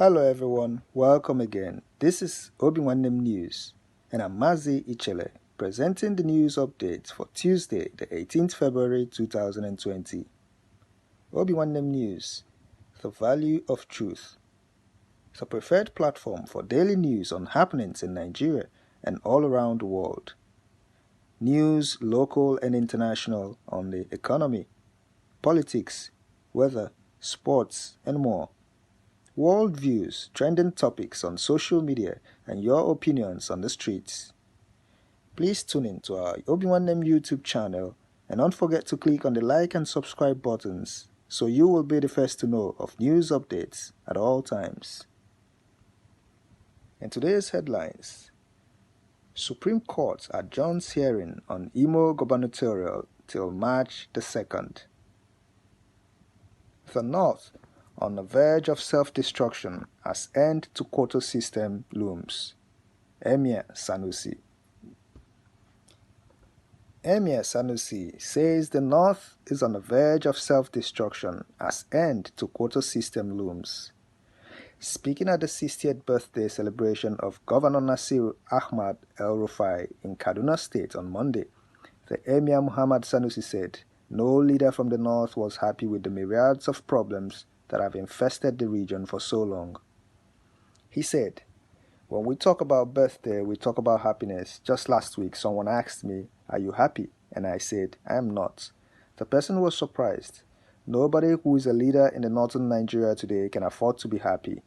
Hello everyone, welcome again. This is Obinwannem News, and I'm Mazi Ichele, presenting the news updates for Tuesday, the 18th February 2020. Obinwannem News, the value of truth. The preferred platform for daily news on happenings in Nigeria and all around the world. News, local and international, on the economy, politics, weather, sports, and more. World views, trending topics on social media, and your opinions on the streets. Please tune in to our Obinwannem YouTube channel and don't forget to click on the like and subscribe buttons so you will be the first to know of news updates at all times. In today's headlines, Supreme Court adjourns hearing on Imo gubernatorial till March the 2nd. The North on the verge of self-destruction as end to quota system looms. Emir Sanusi. Emir Sanusi says the North is on the verge of self-destruction as end to quota system looms. Speaking at the 60th birthday celebration of Governor Nasiru Ahmad El-Rufai in Kaduna State on Monday, the Emir Muhammad Sanusi said no leader from the North was happy with the myriads of problems that have infested the region for so long. He said, "When we talk about birthday, we talk about happiness. Just last week, someone asked me, 'Are you happy?' And I said, 'I am not.' The person was surprised. Nobody who is a leader in the northern Nigeria today can afford to be happy.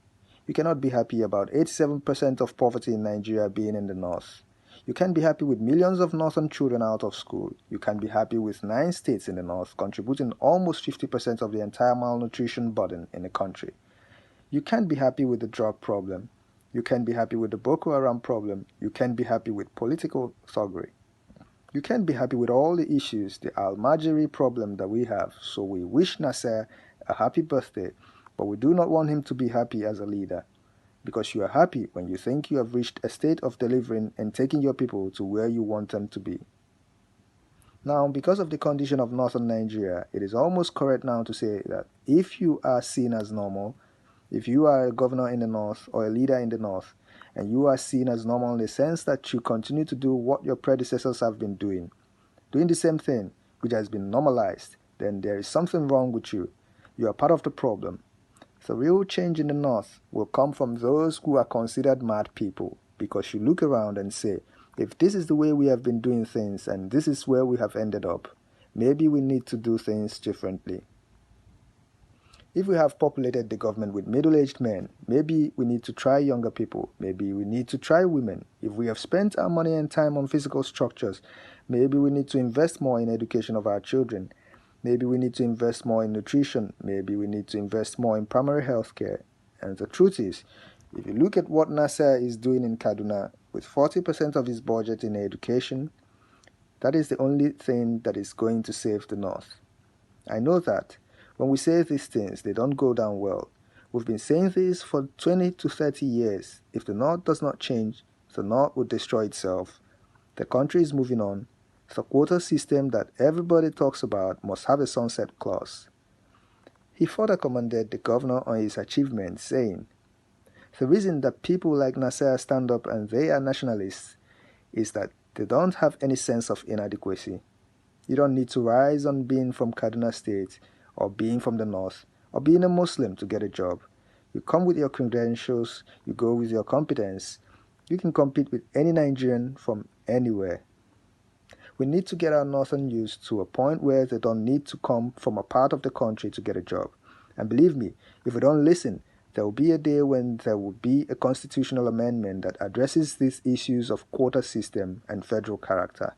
You cannot be happy about 87% of poverty in Nigeria being in the north. You can't be happy with millions of northern children out of school. You can't be happy with 9 states in the north contributing almost 50% of the entire malnutrition burden in the country. You can't be happy with the drug problem. You can't be happy with the Boko Haram problem. You can't be happy with political thuggery. You can't be happy with all the issues, the Al-Majiri problem that we have. So we wish Nasser a happy birthday, but we do not want him to be happy as a leader. Because you are happy when you think you have reached a state of delivering and taking your people to where you want them to be. Now, because of the condition of northern Nigeria, it is almost correct now to say that if you are seen as normal, if you are a governor in the north or a leader in the north, and you are seen as normal in the sense that you continue to do what your predecessors have been doing the same thing, which has been normalized, then there is something wrong with you. You are part of the problem. The real change in the north will come from those who are considered mad people, because you look around and say, if this is the way we have been doing things and this is where we have ended up, maybe we need to do things differently. If we have populated the government with middle-aged men, maybe we need to try younger people, maybe we need to try women. If we have spent our money and time on physical structures, maybe we need to invest more in education of our children. Maybe we need to invest more in nutrition. Maybe we need to invest more in primary health care. And the truth is, if you look at what Nasser is doing in Kaduna, with 40% of his budget in education, that is the only thing that is going to save the North. I know that when we say these things, they don't go down well. We've been saying this for 20 to 30 years. If the North does not change, the North will destroy itself. The country is moving on. The quota system that everybody talks about must have a sunset clause. He further commended the governor on his achievements, saying, "The reason that people like Nasser stand up and they are nationalists is that they don't have any sense of inadequacy. You don't need to rise on being from Kaduna State or being from the north or being a Muslim to get a job. You come with your credentials, you go with your competence. You can compete with any Nigerian from anywhere. We need to get our northern youth to a point where they don't need to come from a part of the country to get a job. And believe me, if we don't listen, there will be a day when there will be a constitutional amendment that addresses these issues of quota system and federal character.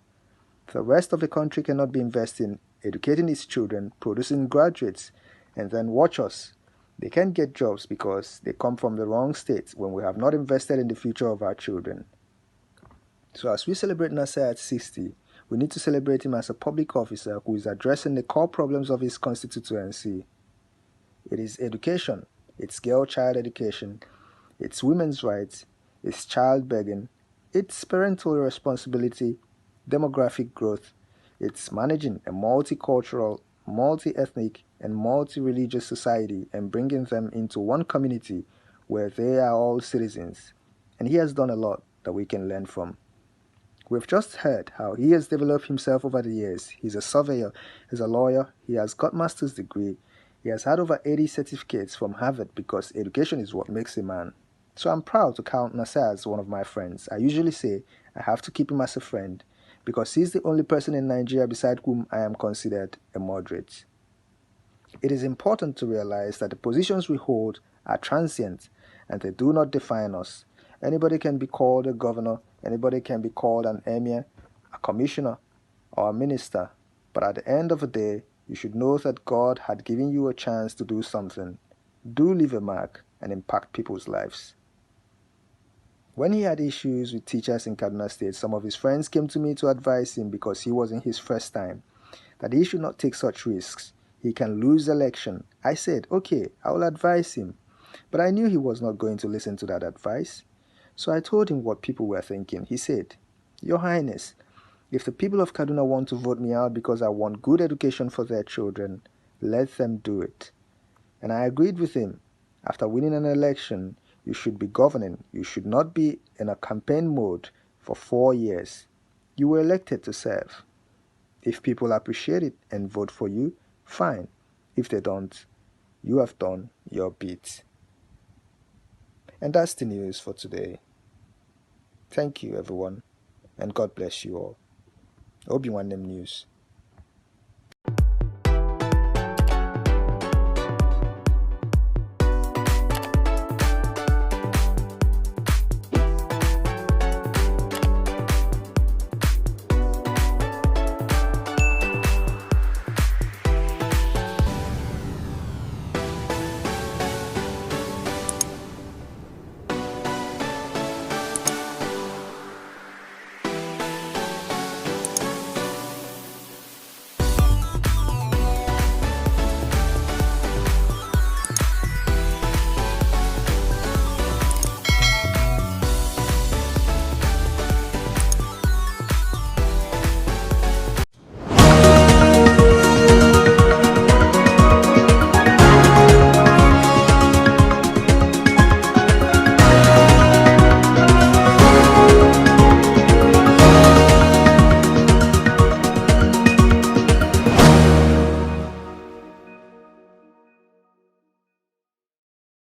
The rest of the country cannot be investing, educating its children, producing graduates, and then watch us. They can't get jobs because they come from the wrong state when we have not invested in the future of our children." So as we celebrate Nasser at 60, we need to celebrate him as a public officer who is addressing the core problems of his constituency. It is education, it's girl-child education, it's women's rights, it's child begging, it's parental responsibility, demographic growth, it's managing a multicultural, multi-ethnic, and multi-religious society and bringing them into one community where they are all citizens, and he has done a lot that we can learn from. We've just heard how he has developed himself over the years. He's a surveyor, he's a lawyer, he has got master's degree, he has had over 80 certificates from Harvard because education is what makes a man. So I'm proud to count Nasir as one of my friends. I usually say I have to keep him as a friend because he's the only person in Nigeria beside whom I am considered a moderate. It is important to realize that the positions we hold are transient and they do not define us. Anybody can be called a governor, anybody can be called an emir, a commissioner, or a minister, but at the end of the day, you should know that God had given you a chance to do something. Do leave a mark and impact people's lives. When he had issues with teachers in Kaduna State, some of his friends came to me to advise him because he wasn't his first time, that he should not take such risks. He can lose the election. I said, okay, I will advise him. But I knew he was not going to listen to that advice. So I told him what people were thinking. He said, Your Highness, if the people of Kaduna want to vote me out because I want good education for their children, let them do it. And I agreed with him. After winning an election, you should be governing. You should not be in a campaign mode for 4 years. You were elected to serve. If people appreciate it and vote for you, fine. If they don't, you have done your bit. And that's the news for today. Thank you, everyone, and God bless you all. Obinwannem News.